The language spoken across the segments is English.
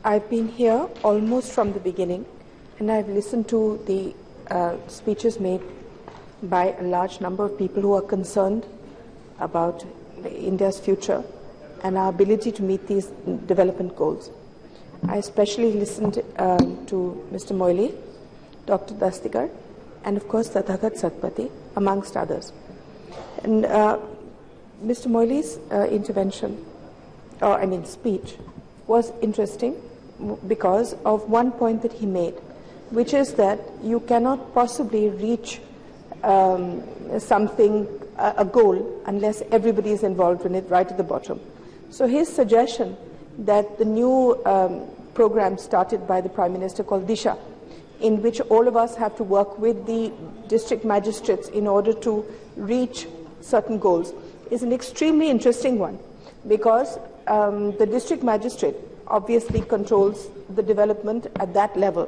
I've been here almost from the beginning, and I've listened to the speeches made by a large number of people who are concerned about India's future and our ability to meet these development goals. I especially listened to Mr. Moily, Dr. Dastikar, and of course Tathagat Satpathy, amongst others. And Mr. Moily's speech was interesting because of one point that he made, which is that you cannot possibly reach a goal unless everybody is involved in it right at the bottom. So his suggestion that the new program started by the Prime Minister called Disha, in which all of us have to work with the district magistrates in order to reach certain goals, is an extremely interesting one, because the district magistrate obviously controls the development at that level,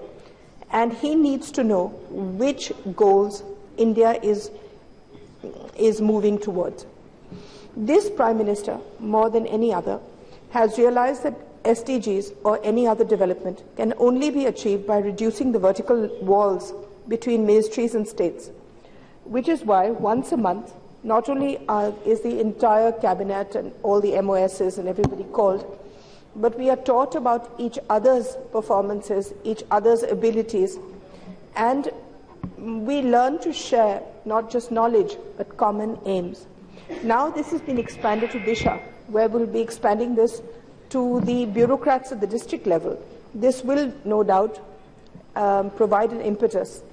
and he needs to know which goals India is moving towards. This Prime Minister, more than any other, has realized that SDGs or any other development can only be achieved by reducing the vertical walls between ministries and states, which is why once a month, not only is the entire cabinet and all the MOSs and everybody called, but we are taught about each other's performances, each other's abilities, and we learn to share not just knowledge but common aims. Now this has been expanded to Disha, where we'll be expanding this to the bureaucrats at the district level. This will no doubt provide an impetus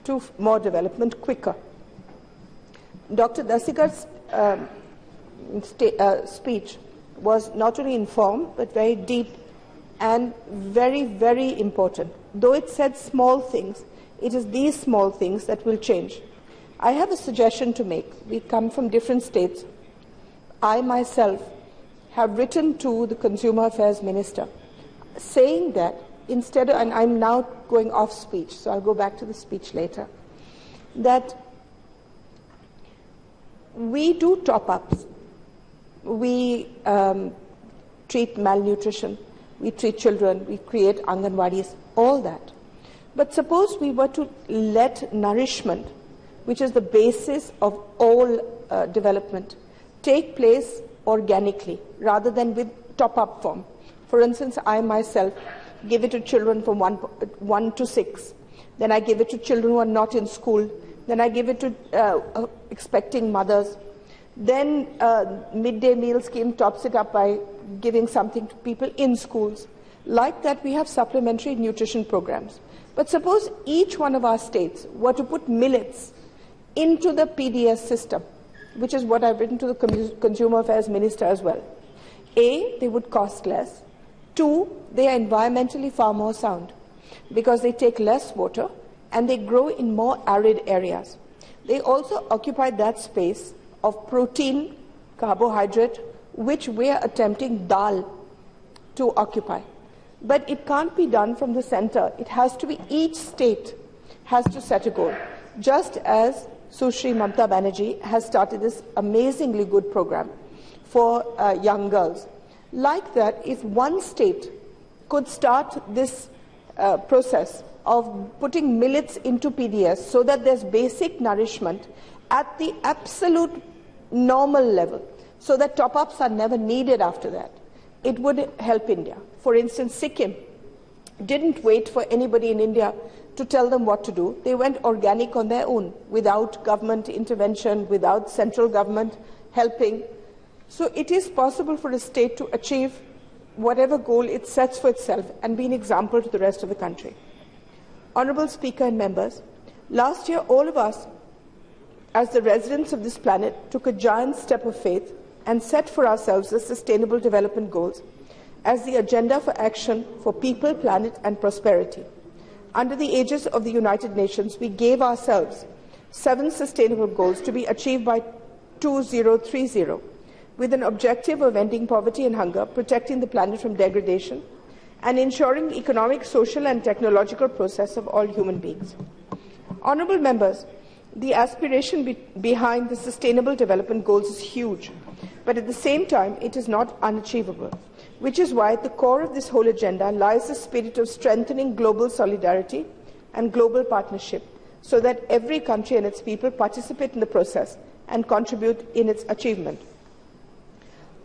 to more development quicker. Dr. Dasikar's speech was not only informed but very deep and very, very important. Though it said small things, it is these small things that will change. I have a suggestion to make. We come from different states. I myself have written to the Consumer Affairs Minister saying that instead of, and I'm now going off speech, so I'll go back to the speech later, that we do top-ups. We treat malnutrition, we treat children, we create Anganwadis, all that. But suppose we were to let nourishment, which is the basis of all development, take place organically rather than with top-up form. For instance, I myself give it to children from 1 to 6. Then I give it to children who are not in school. Then I give it to expecting mothers. Then midday meal scheme tops it up by giving something to people in schools. Like that, we have supplementary nutrition programs. But suppose each one of our states were to put millets into the PDS system, which is what I've written to the Consumer Affairs Minister as well. A, they would cost less. 2, they are environmentally far more sound because they take less water and they grow in more arid areas. They also occupy that space of protein, carbohydrate, which we are attempting dal to occupy. But it can't be done from the center. It has to be, each state has to set a goal. Just as Sushri Mamta Banerjee has started this amazingly good program for young girls. Like that, if one state could start this process of putting millets into PDS so that there's basic nourishment at the absolute normal level, so that top-ups are never needed after that, it would help India. For instance, Sikkim didn't wait for anybody in India to tell them what to do. They went organic on their own, without government intervention, without central government helping. So it is possible for a state to achieve whatever goal it sets for itself and be an example to the rest of the country. Honourable Speaker and members, last year all of us, as the residents of this planet, took a giant step of faith and set for ourselves the Sustainable Development Goals as the agenda for action for people, planet and prosperity. Under the aegis of the United Nations, we gave ourselves 7 sustainable goals to be achieved by 2030, with an objective of ending poverty and hunger, protecting the planet from degradation, and ensuring the economic, social and technological progress of all human beings. Honourable members, the aspiration behind the Sustainable Development Goals is huge, but at the same time it is not unachievable. which is why at the core of this whole agenda lies the spirit of strengthening global solidarity and global partnership, so that every country and its people participate in the process and contribute in its achievement.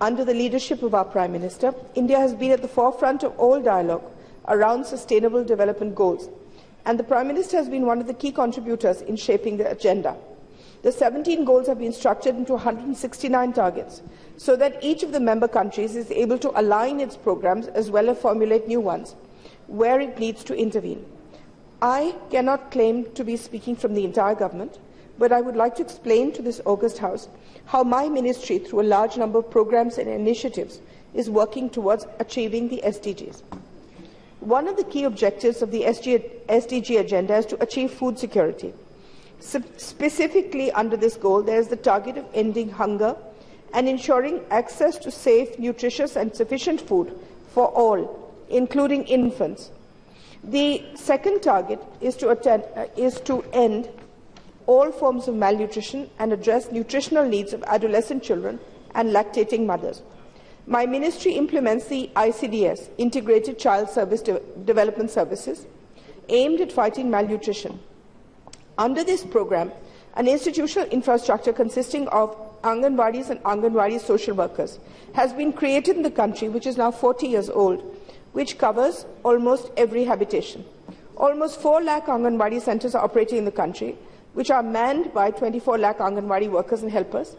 Under the leadership of our Prime Minister, India has been at the forefront of all dialogue around sustainable development goals, and the Prime Minister has been one of the key contributors in shaping the agenda. The 17 goals have been structured into 169 targets, so that each of the member countries is able to align its programs as well as formulate new ones where it needs to intervene. I cannot claim to be speaking from the entire government, but I would like to explain to this august House how my ministry, through a large number of programs and initiatives, is working towards achieving the SDGs. One of the key objectives of the SDG agenda is to achieve food security. Specifically under this goal, there is the target of ending hunger and ensuring access to safe, nutritious and sufficient food for all, including infants. The second target is to end all forms of malnutrition and address nutritional needs of adolescent children and lactating mothers. My ministry implements the ICDS, Integrated Child Service Development Services, aimed at fighting malnutrition. Under this program, an institutional infrastructure consisting of Anganwadis and Anganwadi social workers has been created in the country, which is now 40 years old, which covers almost every habitation. Almost 4 lakh Anganwadi centres are operating in the country, which are manned by 24 lakh Anganwadi workers and helpers.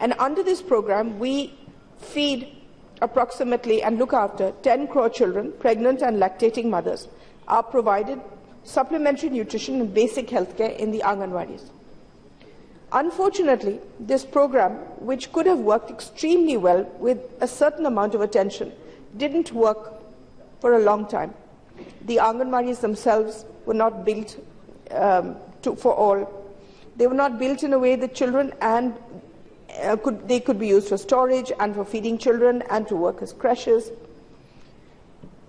And under this program, we feed approximately and look after 10 crore children, pregnant and lactating mothers are provided supplementary nutrition and basic health care in the Anganwadis. Unfortunately, this program, which could have worked extremely well with a certain amount of attention, didn't work for a long time. The Anganwadis themselves were not built for all. They were not built in a way that children and they could be used for storage and for feeding children and to work as creches.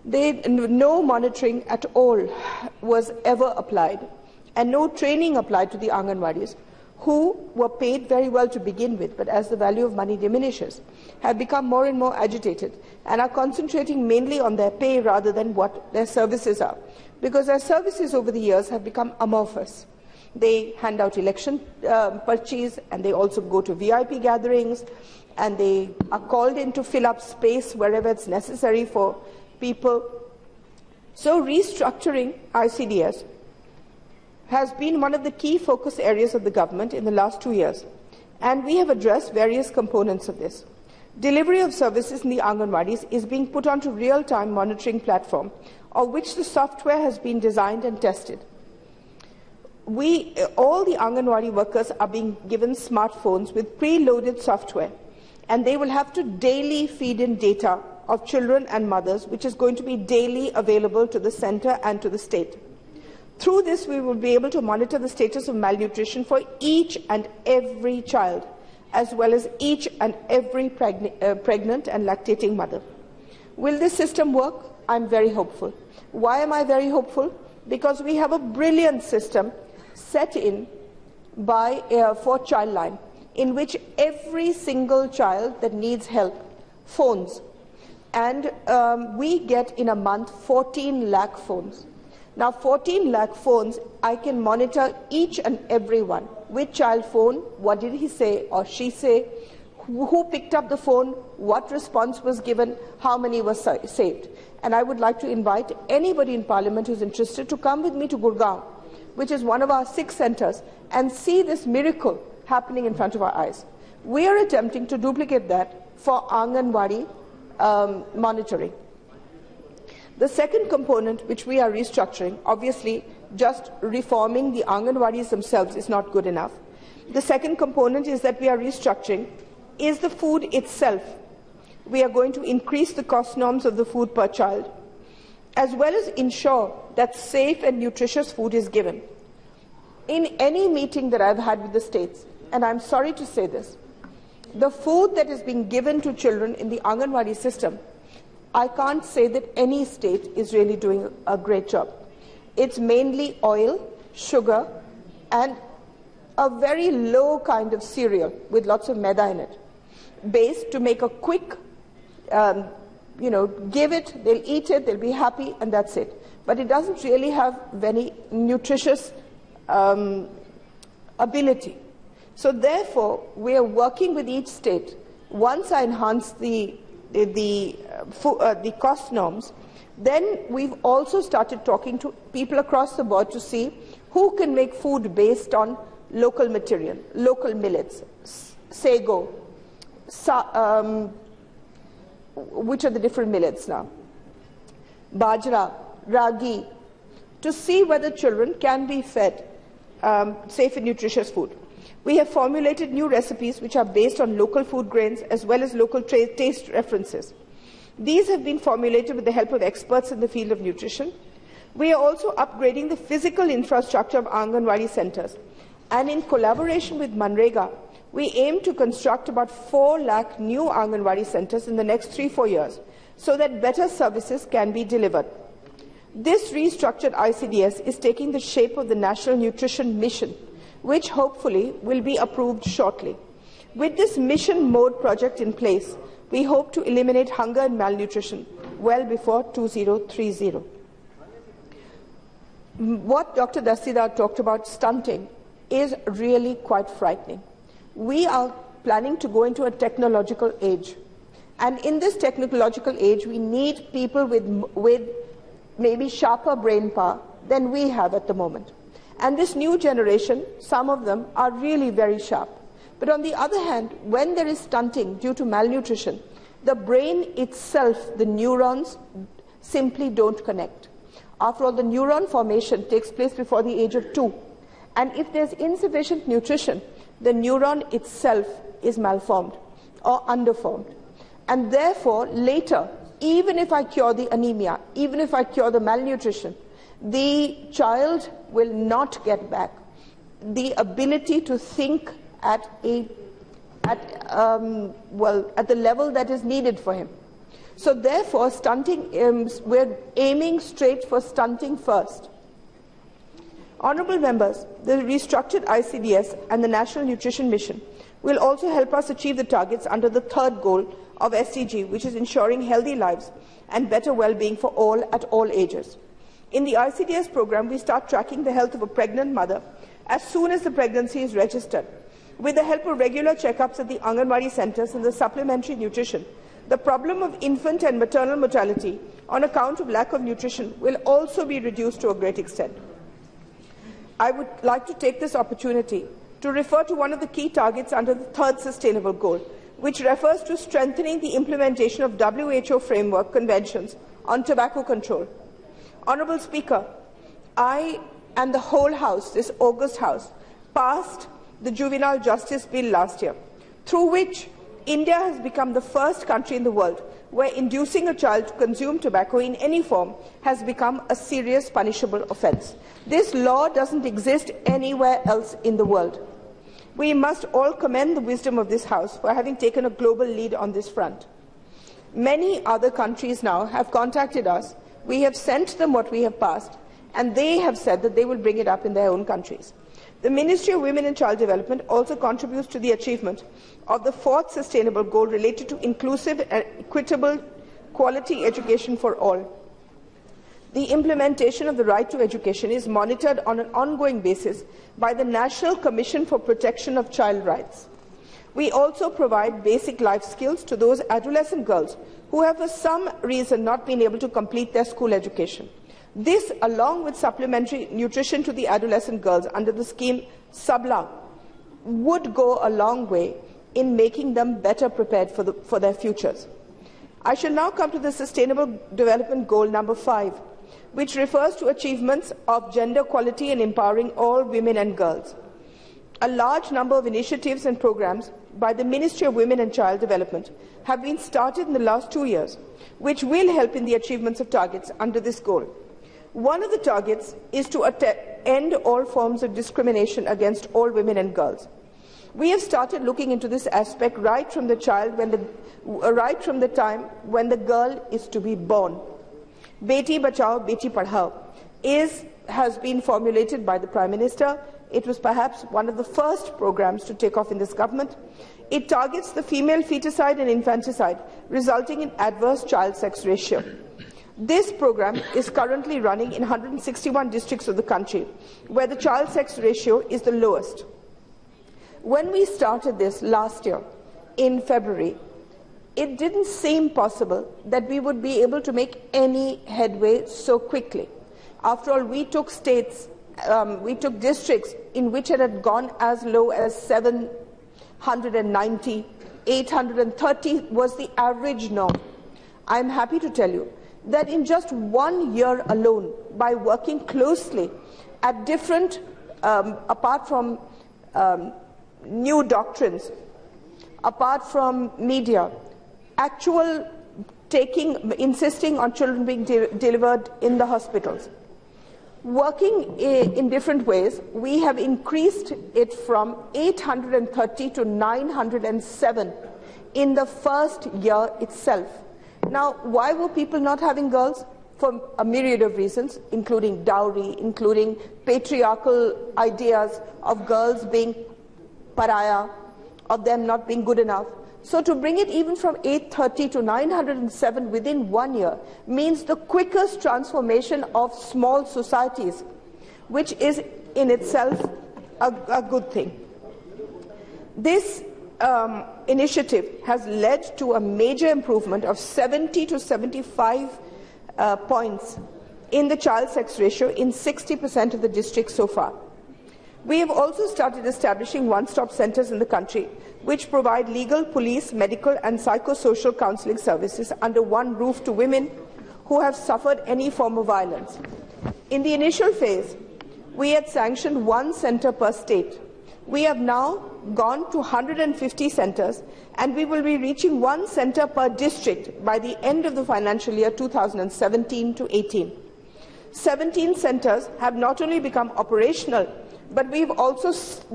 No monitoring at all was ever applied, and no training applied to the Anganwadis, who were paid very well to begin with, but as the value of money diminishes, have become more and more agitated and are concentrating mainly on their pay rather than what their services are, because their services over the years have become amorphous. They hand out election purchase, and they also go to VIP gatherings, and they are called in to fill up space wherever it's necessary for people. So restructuring ICDS has been one of the key focus areas of the government in the last 2 years, and we have addressed various components of this. Delivery of services in the Anganwadis is being put onto real-time monitoring platform, of which the software has been designed and tested. All the Anganwadi workers are being given smartphones with preloaded software, and they will have to daily feed in data of children and mothers, which is going to be daily available to the centre and to the state. Through this, we will be able to monitor the status of malnutrition for each and every child, as well as each and every pregnant and lactating mother. Will this system work? I'm very hopeful. Why am I very hopeful? Because we have a brilliant system set in for Childline, in which every single child that needs help phones. And we get in a month 14 lakh phones. Now 14 lakh phones, I can monitor each and every one. Which child phone, what did he say or she say, who picked up the phone, what response was given, how many were saved. And I would like to invite anybody in Parliament who is interested to come with me to Gurgaon, which is one of our 6 centres, and see this miracle happening in front of our eyes. We are attempting to duplicate that for Anganwadi monitoring. The second component, which we are restructuring, obviously just reforming the Anganwadis themselves is not good enough. The second component is that we are restructuring is the food itself. We are going to increase the cost norms of the food per child, as well as ensure that safe and nutritious food is given. In any meeting that I've had with the states, and I'm sorry to say this, the food that is being given to children in the Anganwadi system, I can't say that any state is really doing a great job. It's mainly oil, sugar, and a very low kind of cereal with lots of maida in it, based to make a quick give it, they'll eat it, they'll be happy, and that's it. But it doesn't really have very nutritious ability. So therefore, we are working with each state. Once I enhance the cost norms, then we've also started talking to people across the board to see who can make food based on local material, local millets, sago, which are the different millets now, bajra, ragi, to see whether children can be fed safe and nutritious food. We have formulated new recipes which are based on local food grains as well as local taste references. These have been formulated with the help of experts in the field of nutrition. We are also upgrading the physical infrastructure of Anganwadi centres, and in collaboration with Maneka, we aim to construct about 4 lakh new Anganwadi centres in the next 3-4 years so that better services can be delivered. This restructured ICDS is taking the shape of the National Nutrition Mission, which hopefully will be approved shortly. With this mission mode project in place, we hope to eliminate hunger and malnutrition well before 2030. What Dr. Dastidar talked about, stunting, is really quite frightening. We are planning to go into a technological age. And in this technological age, we need people with maybe sharper brain power than we have at the moment. And this new generation, some of them are really very sharp. But on the other hand, when there is stunting due to malnutrition, the brain itself, the neurons, simply don't connect. After all, the neuron formation takes place before the age of 2. And if there's insufficient nutrition, the neuron itself is malformed or underformed. And therefore, later, even if I cure the anemia, even if I cure the malnutrition, the child will not get back the ability to think at the level that is needed for him. So therefore, stunting, we're aiming straight for stunting first. Honourable members, the restructured ICDS and the National Nutrition Mission will also help us achieve the targets under the third goal of SDG, which is ensuring healthy lives and better well-being for all at all ages. In the ICDS program, we start tracking the health of a pregnant mother as soon as the pregnancy is registered. With the help of regular checkups at the Anganwadi centres and the supplementary nutrition, the problem of infant and maternal mortality on account of lack of nutrition will also be reduced to a great extent. I would like to take this opportunity to refer to one of the key targets under the third sustainable goal, which refers to strengthening the implementation of WHO framework conventions on tobacco control. Honourable Speaker, I and the whole House, this August House, passed the Juvenile Justice Bill last year, through which India has become the first country in the world where inducing a child to consume tobacco in any form has become a serious punishable offence. This law doesn't exist anywhere else in the world. We must all commend the wisdom of this House for having taken a global lead on this front. Many other countries now have contacted us. We have sent them what we have passed, and they have said that they will bring it up in their own countries. The Ministry of Women and Child Development also contributes to the achievement of the fourth sustainable goal related to inclusive and equitable quality education for all. The implementation of the right to education is monitored on an ongoing basis by the National Commission for Protection of Child Rights. We also provide basic life skills to those adolescent girls who have for some reason not been able to complete their school education. This, along with supplementary nutrition to the adolescent girls under the scheme Sabla, would go a long way in making them better prepared for their futures. I shall now come to the Sustainable Development Goal number 5, which refers to achievements of gender equality and empowering all women and girls. A large number of initiatives and programs by the Ministry of Women and Child Development have been started in the last 2 years, which will help in the achievements of targets under this goal. One of the targets is to end all forms of discrimination against all women and girls. We have started looking into this aspect right from the time when the girl is to be born. Beti Bachao, Beti Padhao has been formulated by the Prime Minister. It was perhaps one of the first programs to take off in this government. It targets the female feticide and infanticide, resulting in adverse child sex ratio. This program is currently running in 161 districts of the country, where the child sex ratio is the lowest. When we started this last year, in February, it didn't seem possible that we would be able to make any headway so quickly. After all, we took districts in which it had gone as low as 790, 830 was the average norm. I'm happy to tell you that in just 1 year alone, by working closely at different, apart from new doctrines, apart from media, actual insisting on children being delivered in the hospitals, working in different ways, we have increased it from 830 to 907 in the first year itself. Now, why were people not having girls? For a myriad of reasons, including dowry, including patriarchal ideas of girls being pariah, of them not being good enough. So to bring it even from 830 to 907 within 1 year means the quickest transformation of small societies, which is in itself a good thing. This initiative has led to a major improvement of 70 to 75 points in the child sex ratio in 60% of the districts so far. We have also started establishing one-stop centres in the country, which provide legal, police, medical and psychosocial counselling services under one roof to women who have suffered any form of violence. In the initial phase, we had sanctioned one centre per state. We have now gone to 150 centres, and we will be reaching one centre per district by the end of the financial year 2017 to 18. 17 centres have not only become operational, but we've also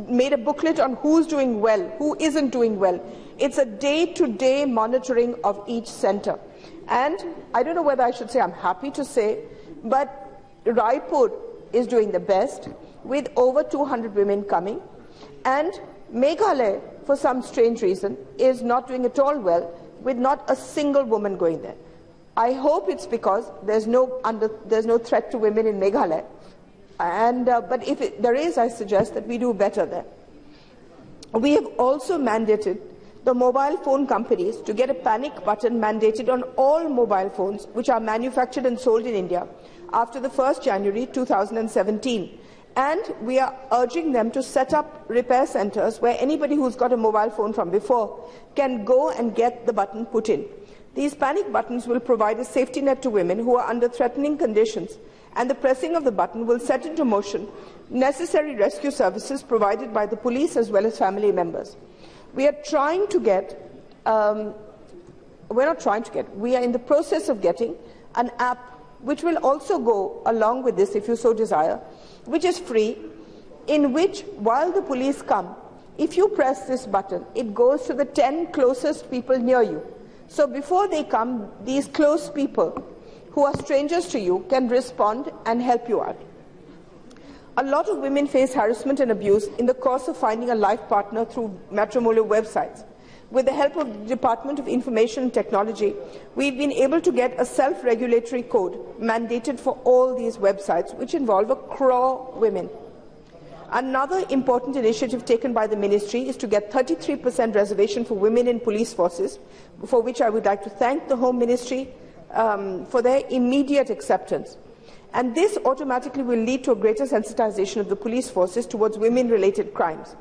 made a booklet on who's doing well, who isn't doing well. It's a day-to-day monitoring of each centre. And I don't know whether I should say I'm happy to say, but Raipur is doing the best, with over 200 women coming. And Meghalaya, for some strange reason, is not doing at all well, with not a single woman going there. I hope it's because there's no threat to women in Meghalaya. But if there is, I suggest that we do better there. We have also mandated the mobile phone companies to get a panic button mandated on all mobile phones which are manufactured and sold in India after the 1st January 2017. And we are urging them to set up repair centres where anybody who's got a mobile phone from before can go and get the button put in. These panic buttons will provide a safety net to women who are under threatening conditions, and the pressing of the button will set into motion necessary rescue services provided by the police as well as family members. We are trying to get, we are in the process of getting an app which will also go along with this, if you so desire, which is free, in which, while the police come, if you press this button, it goes to the 10 closest people near you. So before they come, these close people who are strangers to you can respond and help you out. A lot of women face harassment and abuse in the course of finding a life partner through matrimonial websites. With the help of the Department of Information and Technology, we've been able to get a self-regulatory code mandated for all these websites, which involve a crore women. Another important initiative taken by the Ministry is to get 33% reservation for women in police forces, for which I would like to thank the Home Ministry for their immediate acceptance. And this automatically will lead to a greater sensitization of the police forces towards women-related crimes.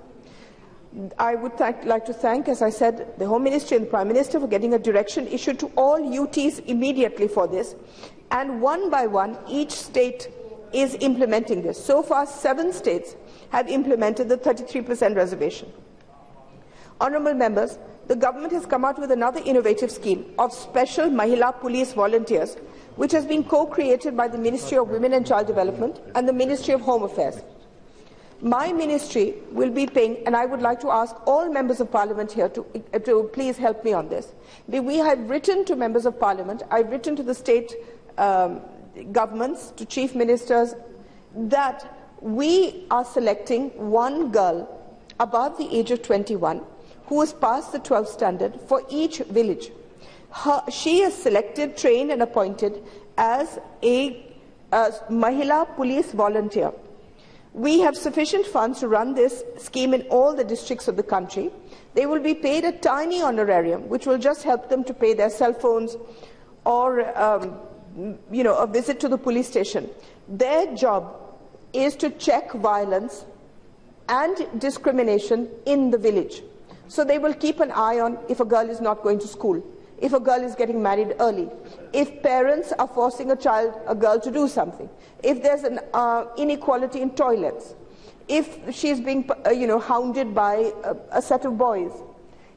I would like to thank, as I said, the Home Ministry and the Prime Minister for getting a direction issued to all UTs immediately for this. And one by one, each state is implementing this. So far, 7 states have implemented the 33% reservation. Honourable members, the government has come out with another innovative scheme of special Mahila police volunteers, which has been co-created by the Ministry of Women and Child Development and the Ministry of Home Affairs. My ministry will be paying, and I would like to ask all members of parliament here to please help me on this. We have written to members of parliament, I've written to the state governments, to chief ministers, that we are selecting one girl above the age of 21 who has passed the 12th standard for each village. She is selected, trained and appointed as a Mahila police volunteer. We have sufficient funds to run this scheme in all the districts of the country. They will be paid a tiny honorarium, which will just help them to pay their cell phones or a visit to the police station. Their job is to check violence and discrimination in the village. So they will keep an eye on if a girl is not going to school, if a girl is getting married early, if parents are forcing a girl to do something, if there's an inequality in toilets, if she's being hounded by a set of boys,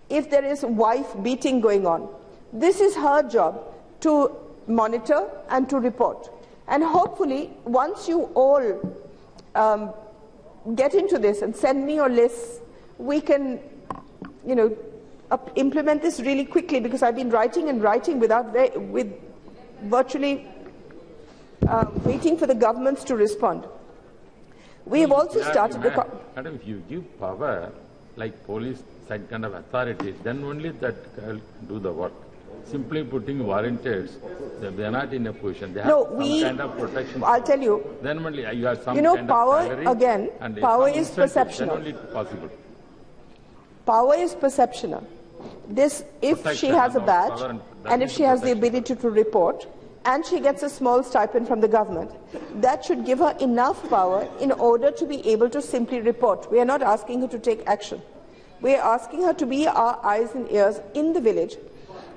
if there is wife beating going on. This is her job, to monitor and to report. And hopefully, once you all get into this and send me your lists, we can implement this really quickly, because I've been writing and writing with virtually waiting for the governments to respond. We have also started the... Madam, if you give power, like police, that kind of authorities, then only that can do the work. Simply putting volunteers, they are not in a position. They have some kind of protection. I'll tell you. Then only you have some kind power, of again, power is perceptional. Then only possible. Power is perceptional. This, if she has a badge, and if she has the ability to report, and she gets a small stipend from the government, that should give her enough power in order to be able to simply report. We are not asking her to take action. We are asking her to be our eyes and ears in the village.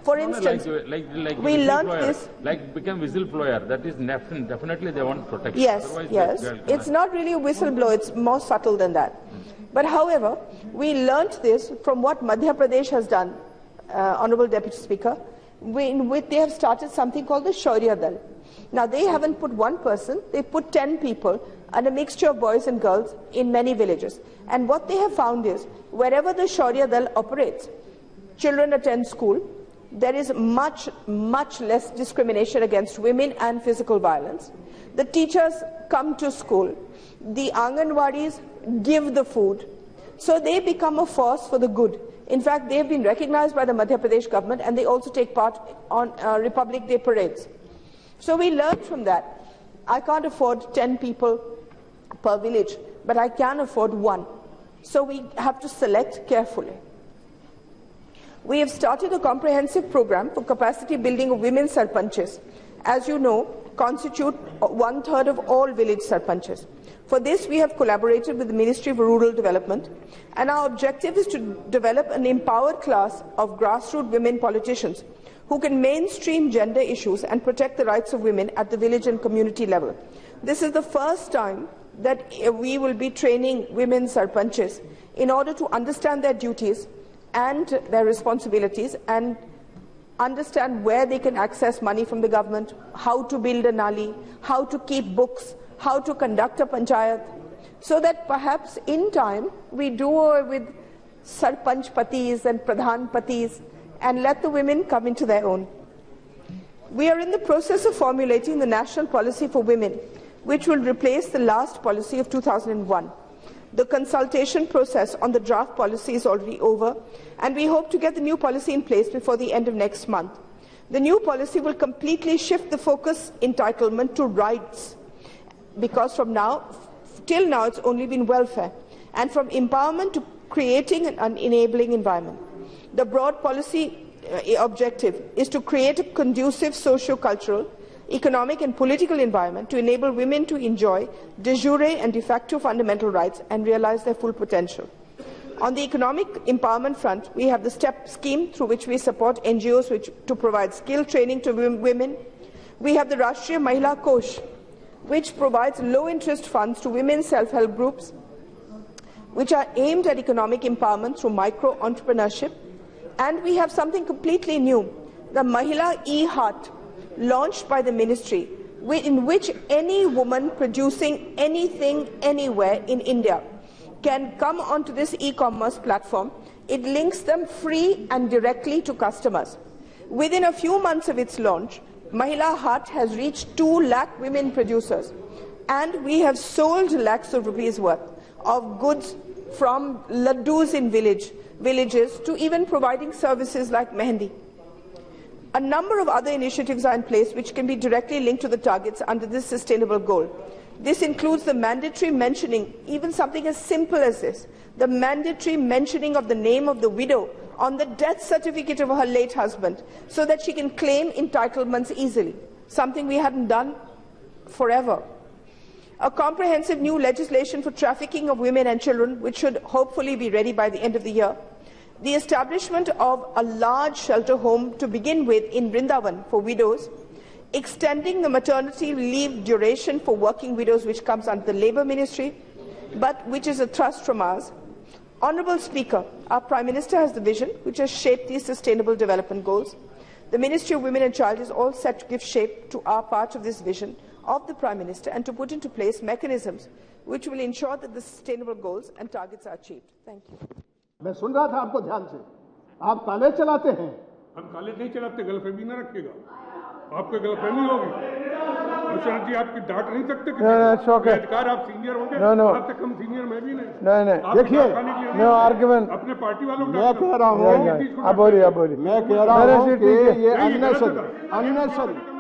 For instance, we learned this... Like become whistleblower, that is definitely they want protection. Yes, yes. It's not really a whistleblower, it's more subtle than that. But however, we learnt this from what Madhya Pradesh has done, Honourable Deputy Speaker, in which they have started something called the Shaurya Dal. Now, they haven't put one person, they put 10 people and a mixture of boys and girls in many villages. And what they have found is, wherever the Shaurya Dal operates, children attend school, there is much, much less discrimination against women and physical violence. The teachers come to school. The Anganwadis give the food. So they become a force for the good. In fact, they have been recognized by the Madhya Pradesh government, and they also take part on Republic Day parades. So we learned from that. I can't afford 10 people per village, but I can afford one. So we have to select carefully. We have started a comprehensive program for capacity building of women sarpanches. As you know, constitute 1/3 of all village sarpanches. For this, we have collaborated with the Ministry of Rural Development, and our objective is to develop an empowered class of grassroots women politicians who can mainstream gender issues and protect the rights of women at the village and community level. This is the first time that we will be training women sarpanches in order to understand their duties and their responsibilities, and understand where they can access money from the government, how to build a nali, how to keep books, how to conduct a panchayat, so that perhaps in time we do away with sarpanch patis and pradhan patis and let the women come into their own. We are in the process of formulating the national policy for women, which will replace the last policy of 2001. The consultation process on the draft policy is already over, and we hope to get the new policy in place before the end of next month. The new policy will completely shift the focus entitlement to rights, because from now, till now, it's only been welfare, and from empowerment to creating an enabling environment. The broad policy objective is to create a conducive socio-cultural, economic and political environment to enable women to enjoy de jure and de facto fundamental rights and realize their full potential. On the economic empowerment front, we have the STEP scheme, through which we support NGOs to provide skill training to women. We have the Rashtriya Mahila Kosh, which provides low-interest funds to women's self-help groups, which are aimed at economic empowerment through micro-entrepreneurship. And we have something completely new, the Mahila E-Heart, launched by the ministry, in which any woman producing anything anywhere in India can come onto this e-commerce platform. It links them free and directly to customers. Within a few months of its launch, Mahila Heart has reached 2 lakh women producers, and we have sold lakhs of rupees worth of goods, from laddus in village villages, to even providing services like Mehendi. A number of other initiatives are in place which can be directly linked to the targets under this sustainable goal. This includes the mandatory mentioning, even something as simple as this, the mandatory mentioning of the name of the widow on the death certificate of her late husband, so that she can claim entitlements easily, something we hadn't done forever. A comprehensive new legislation for trafficking of women and children, which should hopefully be ready by the end of the year. The establishment of a large shelter home to begin with in Vrindavan for widows, extending the maternity leave duration for working widows, which comes under the Labour Ministry, but which is a thrust from us. Honourable Speaker, our Prime Minister has the vision which has shaped these sustainable development goals. The Ministry of Women and Child is all set to give shape to our part of this vision of the Prime Minister and to put into place mechanisms which will ensure that the sustainable goals and targets are achieved. Thank you. मैं सुन रहा था आपको ध्यान से, आप college चलाते हैं। हम कॉलेज नहीं चलाते, गलतफहमी न रखिएगा, आपको गलतफहमी होगी। शरद जी आपकी डांट नहीं सकते किसी अधिकार, आप सीनियर होंगे, आपसे कम सीनियर मैं भी नहीं। देखिए, नो आर्गुमेंट अपने पार्टी वालों को मैं कह रहा हूँ, आप बोलिए, मैं कह रहा हूँ कि ये अननेसेसरी